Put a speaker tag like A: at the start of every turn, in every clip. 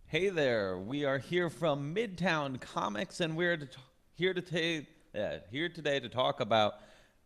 A: Hey there, we are here from Midtown Comics, and here today to talk about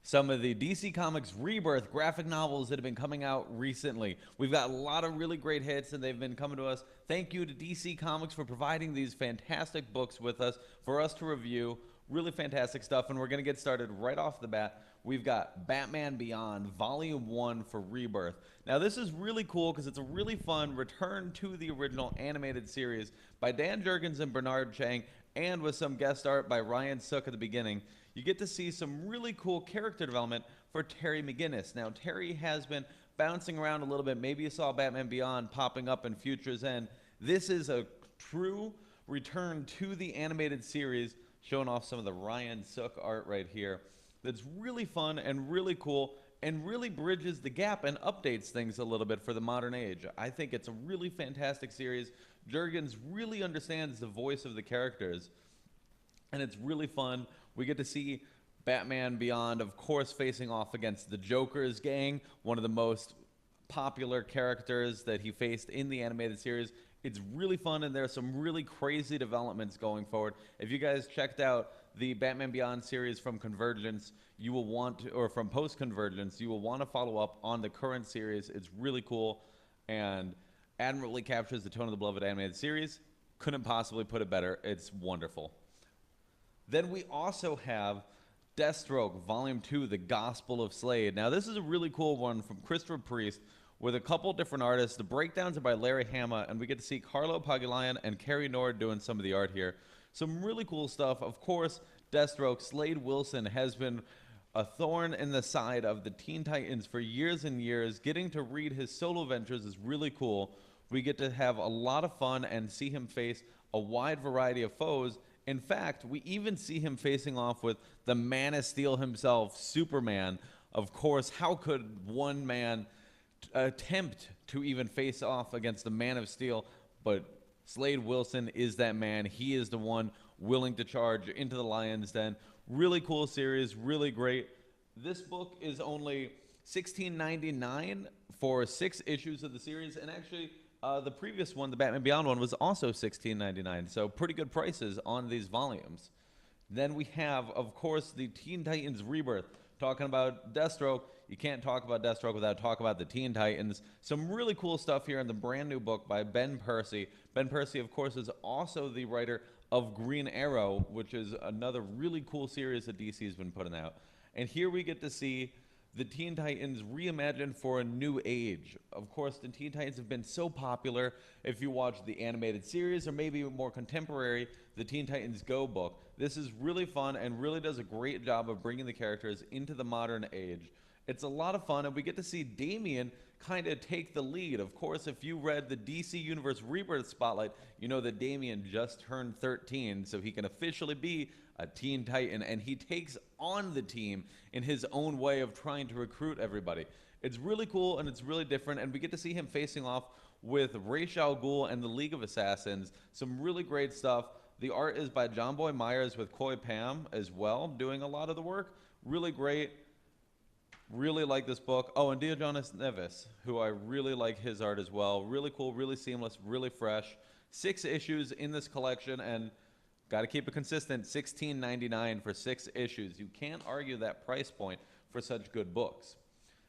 A: some of the DC Comics Rebirth graphic novels that have been coming out recently. We've got a lot of really great hits, and they've been coming to us. Thank you to DC Comics for providing these fantastic books with us for us to review. Really fantastic stuff, and we're going to get started right off the bat. We've got Batman Beyond Volume 1 for Rebirth. Now, this is really cool because it's a really fun return to the original animated series by Dan Jurgens and Bernard Chang, and with some guest art by Ryan Sook at the beginning. You get to see some really cool character development for Terry McGinnis. Now, Terry has been bouncing around a little bit. Maybe you saw Batman Beyond popping up in Future's End. This is a true return to the animated series, showing off some of the Ryan Sook art right here. That's really fun and really cool and really bridges the gap and updates things a little bit for the modern age. I think it's a really fantastic series. Jurgens really understands the voice of the characters, and it's really fun. We get to see Batman Beyond, of course, facing off against the Joker's gang, one of the most popular characters that he faced in the animated series. It's really fun, and there's some really crazy developments going forward. If you guys checked out the Batman Beyond series from Convergence, you will want to, or from Post Convergence, you will want to follow up on the current series. It's really cool and admirably captures the tone of the beloved animated series. Couldn't possibly put it better. It's wonderful. Then we also have Deathstroke Volume 2, The Gospel of Slade. Now, this is a really cool one from Christopher Priest with a couple different artists. The breakdowns are by Larry Hama, and we get to see Carlo Pagulayan and Kerry Nord doing some of the art here. Some really cool stuff. Of course, Deathstroke, Slade Wilson has been a thorn in the side of the Teen Titans for years and years. Getting to read his solo ventures is really cool. We get to have a lot of fun and see him face a wide variety of foes. In fact, we even see him facing off with the Man of Steel himself, Superman. Of course, how could one man attempt to even face off against the Man of Steel? But Slade Wilson is that man. He is the one willing to charge into the Lion's Den. Really cool series, really great. This book is only $16.99 for 6 issues of the series, and actually the previous one, the Batman Beyond one, was also $16.99, so pretty good prices on these volumes. Then we have, of course, the Teen Titans Rebirth. Talking about Deathstroke, you can't talk about Deathstroke without talking about the Teen Titans. Some really cool stuff here in the brand new book by Ben Percy. Ben Percy, of course, is also the writer of Green Arrow, which is another really cool series that DC has been putting out. And here we get to see the Teen Titans reimagined for a new age. Of course, the Teen Titans have been so popular. If you watch the animated series or maybe more contemporary, the Teen Titans Go book, this is really fun and really does a great job of bringing the characters into the modern age. It's a lot of fun, and we get to see Damian kind of take the lead. Of course, if you read the DC Universe Rebirth Spotlight, you know that Damian just turned 13, so he can officially be a Teen Titan, and he takes on the team in his own way of trying to recruit everybody. It's really cool, and it's really different, and we get to see him facing off with Ra's al Ghul and the League of Assassins. Some really great stuff. The art is by John Boy Myers with Koi Pam as well, doing a lot of the work. Really great. Really like this book. Oh, and Diogenes Neves, who I really like his art as well. Really cool, really seamless, really fresh. 6 issues in this collection, and got to keep it consistent. $16.99 for 6 issues. You can't argue that price point for such good books.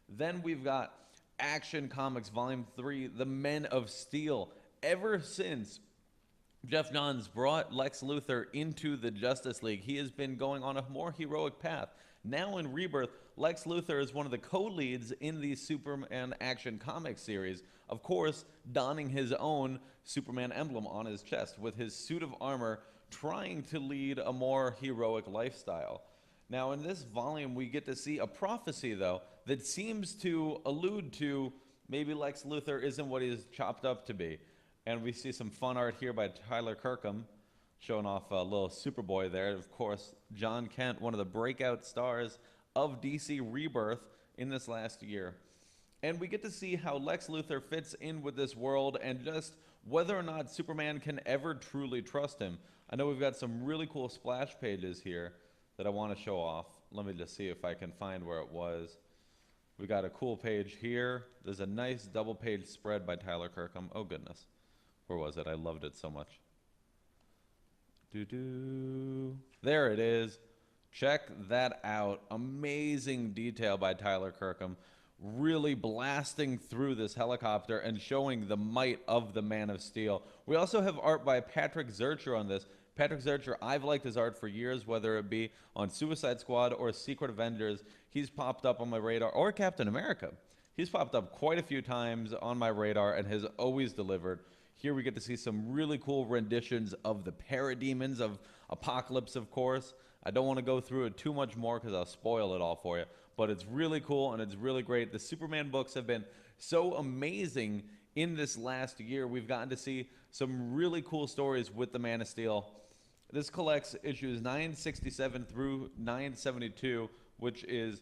A: Then we've got Action Comics Volume 3, The Men of Steel. Ever since Jeff Johns brought Lex Luthor into the Justice League, he has been going on a more heroic path. Now in Rebirth, Lex Luthor is one of the co-leads in the Superman Action Comics series, of course, donning his own Superman emblem on his chest with his suit of armor, trying to lead a more heroic lifestyle. Now in this volume, we get to see a prophecy, though, that seems to allude to maybe Lex Luthor isn't what he's chopped up to be. And we see some fun art here by Tyler Kirkham, showing off a little Superboy there. Of course, John Kent, one of the breakout stars of DC Rebirth in this last year. And we get to see how Lex Luthor fits in with this world and just whether or not Superman can ever truly trust him. I know we've got some really cool splash pages here that I want to show off. Let me just see if I can find where it was. We got a cool page here. There's a nice double page spread by Tyler Kirkham. Oh, goodness. Where was it? I loved it so much. There it is. Check that out. Amazing detail by Tyler Kirkham. Really blasting through this helicopter and showing the might of the Man of Steel. We also have art by Patrick Zurcher on this. Patrick Zurcher, I've liked his art for years, whether it be on Suicide Squad or Secret Avengers. He's popped up on my radar, or Captain America. He's popped up quite a few times on my radar and has always delivered. Here we get to see some really cool renditions of the parademons of Apocalypse, of course. I don't want to go through it too much more because I'll spoil it all for you. But it's really cool and it's really great. The Superman books have been so amazing in this last year. We've gotten to see some really cool stories with the Man of Steel. This collects issues 967 through 972, which is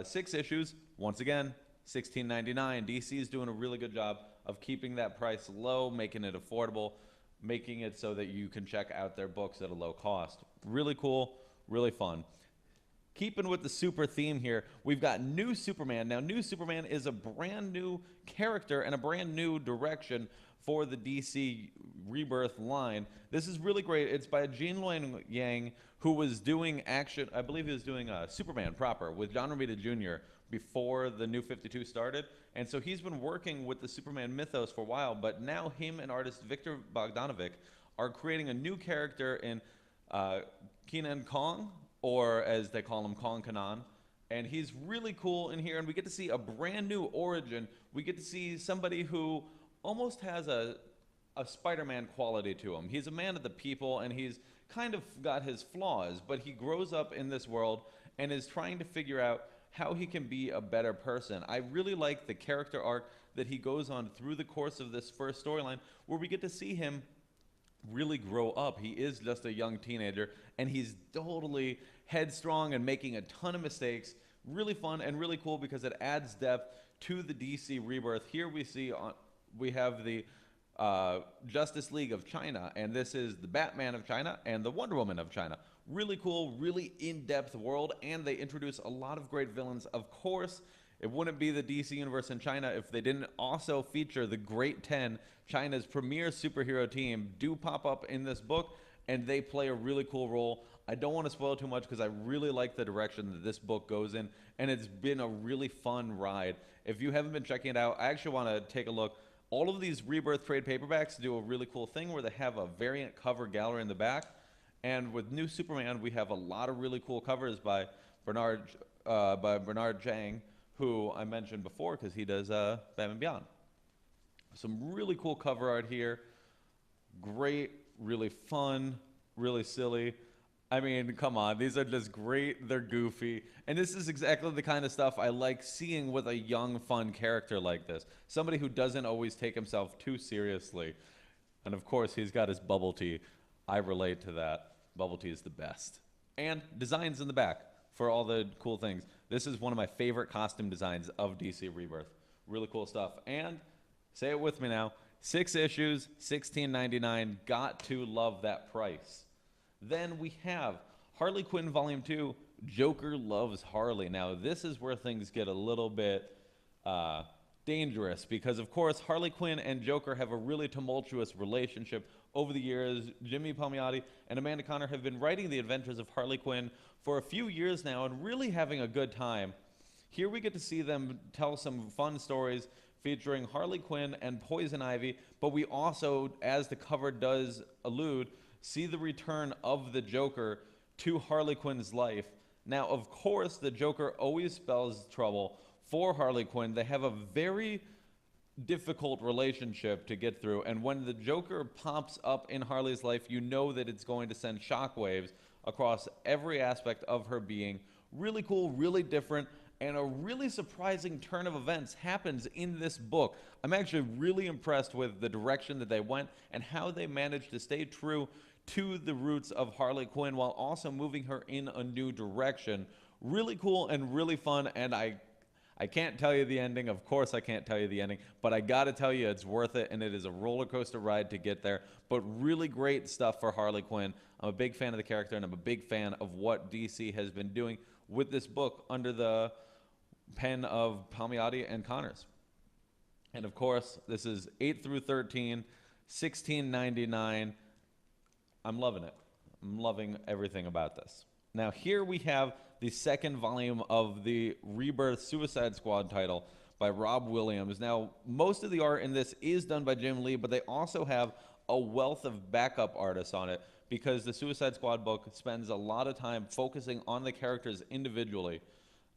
A: 6 issues. Once again, $16.99. DC is doing a really good job of keeping that price low, making it affordable, making it so that you can check out their books at a low cost. Really cool, really fun. Keeping with the super theme here, we've got New Superman. Now, New Superman is a brand new character and a brand new direction for the DC Rebirth line. This is really great. It's by Gene Luen Yang, who was doing action, I believe he was doing Superman proper with John Romita Jr. before the New 52 started. And so he's been working with the Superman mythos for a while, but now him and artist Victor Bogdanovic are creating a new character in Kenan Kong, or as they call him, Kong Kanan. And he's really cool in here, and we get to see a brand new origin. We get to see somebody who almost has a Spider-Man quality to him. He's a man of the people, and he's kind of got his flaws, but he grows up in this world and is trying to figure out how he can be a better person. I really like the character arc that he goes on through the course of this first storyline, where we get to see him really grow up. He is just a young teenager, and he's totally headstrong and making a ton of mistakes. Really fun and really cool because it adds depth to the DC Rebirth. Here we have the Justice League of China, and this is the Batman of China and the Wonder Woman of China. Really cool, really in-depth world, and they introduce a lot of great villains. Of course, it wouldn't be the DC Universe in China if they didn't also feature the Great 10, China's premier superhero team, do pop up in this book, and they play a really cool role. I don't want to spoil too much because I really like the direction that this book goes in, and it's been a really fun ride. If you haven't been checking it out, I actually want to take a look. All of these Rebirth trade paperbacks do a really cool thing where they have a variant cover gallery in the back. And with New Superman, we have a lot of really cool covers by Bernard Jang, who I mentioned before because he does Batman Beyond. Some really cool cover art here. Great, really fun, really silly. I mean, come on, these are just great. They're goofy. And this is exactly the kind of stuff I like seeing with a young, fun character like this. Somebody who doesn't always take himself too seriously. And of course, he's got his bubble tea. I relate to that. Bubble tea is the best. And designs in the back for all the cool things. This is one of my favorite costume designs of DC Rebirth. Really cool stuff. And say it with me now, 6 issues, $16.99. Got to love that price. Then we have Harley Quinn Volume 2, Joker Loves Harley. Now, this is where things get a little bit dangerous because, of course, Harley Quinn and Joker have a really tumultuous relationship. Over the years, Jimmy Palmiotti and Amanda Conner have been writing the adventures of Harley Quinn for a few years now and really having a good time. Here we get to see them tell some fun stories featuring Harley Quinn and Poison Ivy, but we also, as the cover does allude, see the return of the Joker to Harley Quinn's life. Now, of course, the Joker always spells trouble for Harley Quinn. They have a very difficult relationship to get through, and when the Joker pops up in Harley's life, you know that it's going to send shockwaves across every aspect of her being. Really cool, really different, and a really surprising turn of events happens in this book. I'm actually really impressed with the direction that they went and how they managed to stay true to the roots of Harley Quinn while also moving her in a new direction. Really cool and really fun, and I can't tell you the ending. Of course I can't tell you the ending, but I gotta tell you it's worth it, and it is a roller coaster ride to get there, but really great stuff for Harley Quinn. I'm a big fan of the character, and I'm a big fan of what DC has been doing with this book under the pen of Palmiotti and Connors. And of course, this is 8 through 13. $16.99. I'm loving it. I'm loving everything about this. Now, here we have the second volume of the Rebirth Suicide Squad title by Rob Williams. Now, most of the art in this is done by Jim Lee, but they also have a wealth of backup artists on it because the Suicide Squad book spends a lot of time focusing on the characters individually.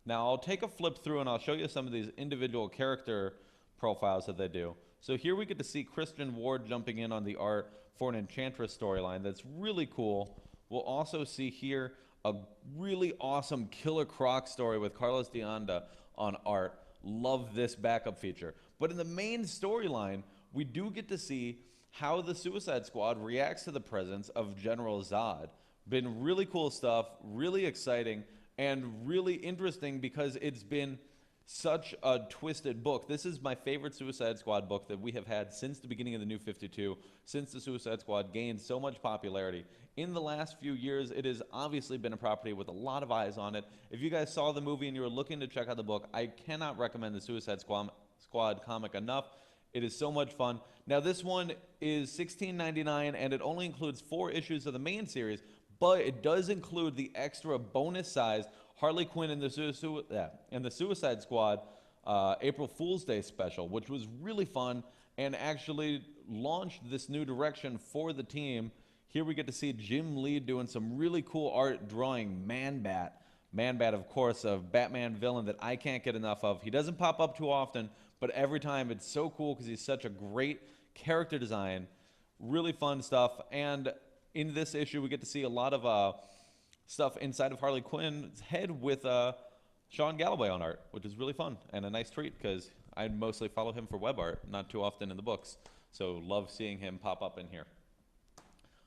A: Now, I'll take a flip through and I'll show you some of these individual character profiles that they do. So here we get to see Christian Ward jumping in on the art for an Enchantress storyline that's really cool. We'll also see here a really awesome Killer Croc story with Carlos de Anda on art. Love this backup feature. But in the main storyline, we do get to see how the Suicide Squad reacts to the presence of General Zod. Been really cool stuff, really exciting, and really interesting because it's been such a twisted book. This is my favorite Suicide Squad book that we have had since the beginning of the New 52, since the Suicide Squad gained so much popularity. In the last few years, it has obviously been a property with a lot of eyes on it. If you guys saw the movie and you were looking to check out the book, I cannot recommend the Suicide Squad comic enough. It is so much fun. Now, this one is $16.99, and it only includes 4 issues of the main series, but it does include the extra bonus size Harley Quinn and the Suicide Squad April Fool's Day special, which was really fun and actually launched this new direction for the team. Here we get to see Jim Lee doing some really cool art drawing Man-Bat. Man-Bat, of course, a Batman villain that I can't get enough of. He doesn't pop up too often, but every time it's so cool because he's such a great character design. Really fun stuff. And in this issue, we get to see a lot of stuff inside of Harley Quinn's head with Sean Galloway on art, which is really fun and a nice treat because I mostly follow him for web art, not too often in the books. So love seeing him pop up in here.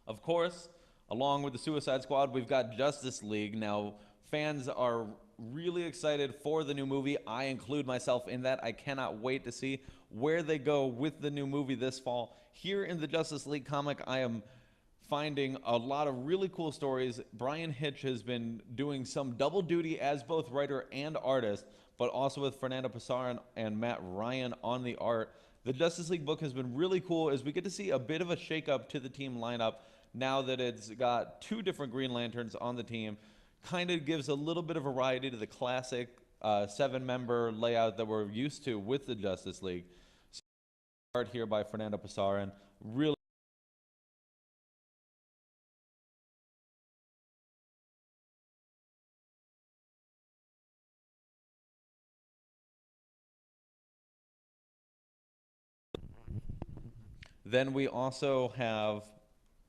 A: Of course, along with the Suicide Squad, we've got Justice League. Now, fans are really excited for the new movie. I include myself in that. I cannot wait to see where they go with the new movie this fall. Here in the Justice League comic, I am finding a lot of really cool stories. Brian Hitch has been doing some double duty as both writer and artist, but also with Fernando Pesaro and Matt Ryan on the art. The Justice League book has been really cool as we get to see a bit of a shakeup to the team lineup now that it's got 2 different Green Lanterns on the team. Kind of gives a little bit of variety to the classic 7-member layout that we're used to with the Justice League. So art here by Fernando Pesaro, really. Then we also have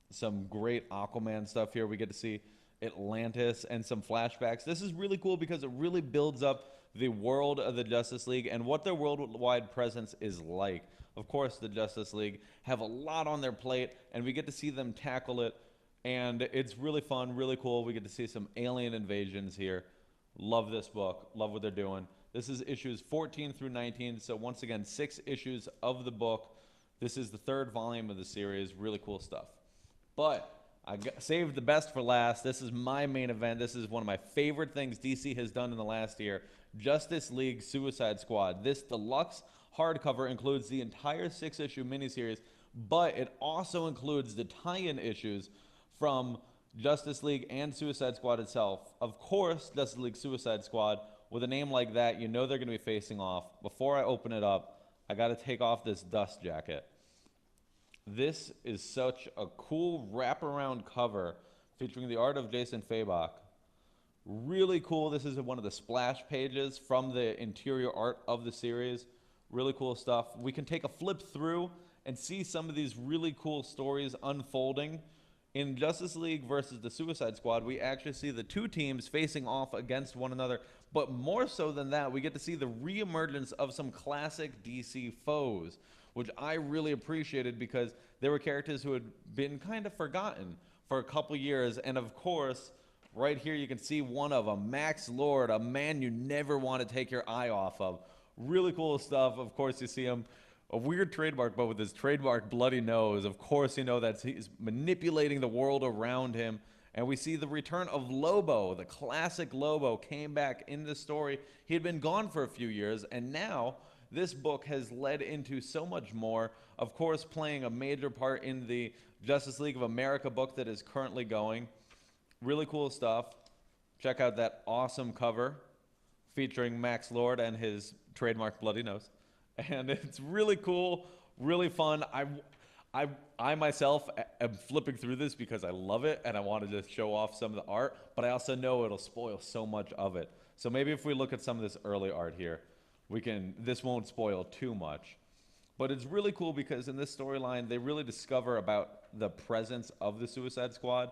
A: some great Aquaman stuff here. We get to see Atlantis and some flashbacks. This is really cool because it really builds up the world of the Justice League and what their worldwide presence is like. Of course, the Justice League have a lot on their plate, and we get to see them tackle it, and it's really fun, really cool. We get to see some alien invasions here. Love this book. Love what they're doing. This is issues 14 through 19, so once again, 6 issues of the book. This is the 3rd volume of the series. Really cool stuff. But I saved the best for last. This is my main event. This is one of my favorite things DC has done in the last year. Justice League Suicide Squad. This deluxe hardcover includes the entire 6-issue miniseries, but it also includes the tie-in issues from Justice League and Suicide Squad itself. Of course, Justice League Suicide Squad, with a name like that, you know they're going to be facing off. Before I open it up, I got to take off this dust jacket. This is such a cool wraparound cover featuring the art of Jason Fabok. Really cool. This is one of the splash pages from the interior art of the series. Really cool stuff. We can take a flip through and see some of these really cool stories unfolding. In Justice League versus the Suicide Squad, we actually see the 2 teams facing off against one another. But more so than that, we get to see the reemergence of some classic DC foes, which I really appreciated because there were characters who had been kind of forgotten for a couple years. And of course, right here you can see one of them, Max Lord, a man you never want to take your eye off of. Really cool stuff. Of course, you see him, a weird trademark, but with his trademark bloody nose. Of course, you know that he's manipulating the world around him. And we see the return of Lobo. The classic Lobo came back in the story. He had been gone for a few years, and now this book has led into so much more of course, playing a major part in the Justice League of America book that is currently going. Really cool stuff. Check out that awesome cover featuring Max Lord and his trademark bloody nose. And it's really cool, really fun. I myself am flipping through this because I love it and I wanted to show off some of the art, but I also know it'll spoil so much of it. So maybe if we look at some of this early art here, this won't spoil too much. But it's really cool because in this storyline, they really discover about the presence of the Suicide Squad.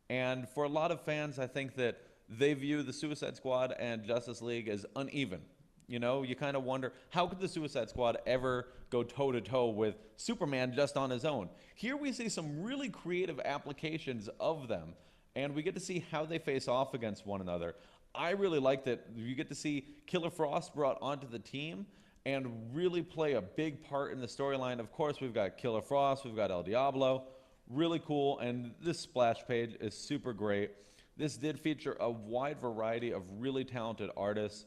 A: And for a lot of fans, I think that they view the Suicide Squad and Justice League as uneven. You know, you kind of wonder, how could the Suicide Squad ever go toe-to-toe with Superman just on his own? Here we see some really creative applications of them, and we get to see how they face off against one another. I really like that you get to see Killer Frost brought onto the team and really play a big part in the storyline. Of course, we've got Killer Frost, we've got El Diablo. Really cool, and this splash page is super great. This did feature a wide variety of really talented artists.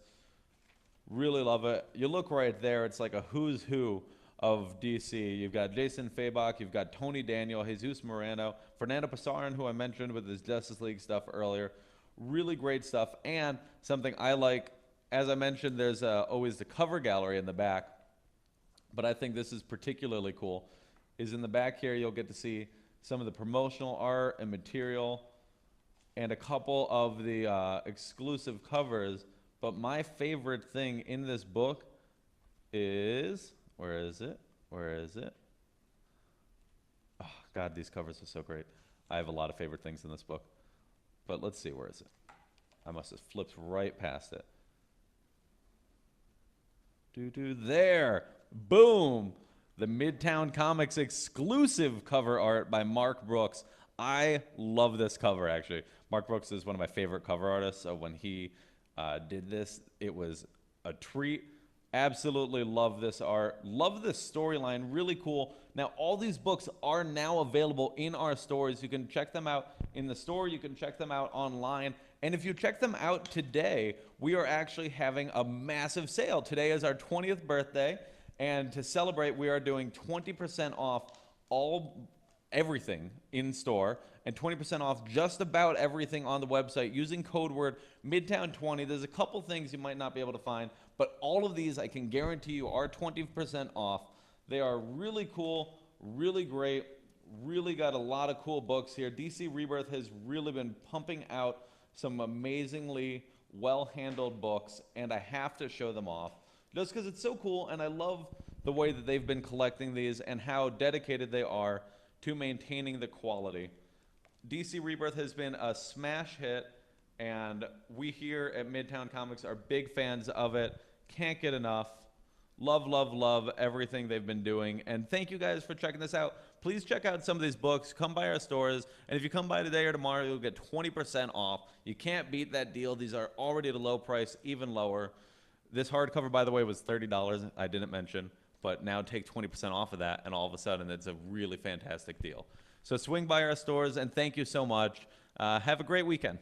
A: Really love it. You look right there, it's like a who's who of DC. You've got Jason Fabok, you've got Tony Daniel, Jesus Moreno, Fernando Pasarin, who I mentioned with his Justice League stuff earlier. Really great stuff, and something I like, as I mentioned, there's always the cover gallery in the back, but I think this is particularly cool, is in the back here you'll get to see some of the promotional art and material and a couple of the exclusive covers. But my favorite thing in this book is, where is it? Oh, God, these covers are so great. I have a lot of favorite things in this book. But let's see, where is it? I must have flipped right past it. There. Boom. The Midtown Comics exclusive cover art by Mark Brooks. I love this cover, actually. Mark Brooks is one of my favorite cover artists, so when he did this, it was a treat. Absolutely love this art. Love this storyline. Really cool. Now, all these books are now available in our stores. You can check them out in the store. You can check them out online. And if you check them out today, we are actually having a massive sale. Today is our 20th birthday. And to celebrate, we are doing 20% off everything in store and 20% off just about everything on the website using code word Midtown20. There's a couple things you might not be able to find, but all of these I can guarantee you are 20% off. They are really cool, really great, really got a lot of cool books here. DC Rebirth has really been pumping out some amazingly well-handled books, and I have to show them off just because it's so cool, and I love the way that they've been collecting these and how dedicated they are to maintaining the quality. DC Rebirth has been a smash hit, and we here at Midtown Comics are big fans of it. Can't get enough. Love, love, love everything they've been doing. And thank you guys for checking this out. Please check out some of these books. Come by our stores. And if you come by today or tomorrow, you'll get 20% off. You can't beat that deal. These are already at a low price, even lower. This hardcover, by the way, was $30. I didn't mention. But now take 20% off of that, and all of a sudden, it's a really fantastic deal. So swing by our stores, and thank you so much. Have a great weekend.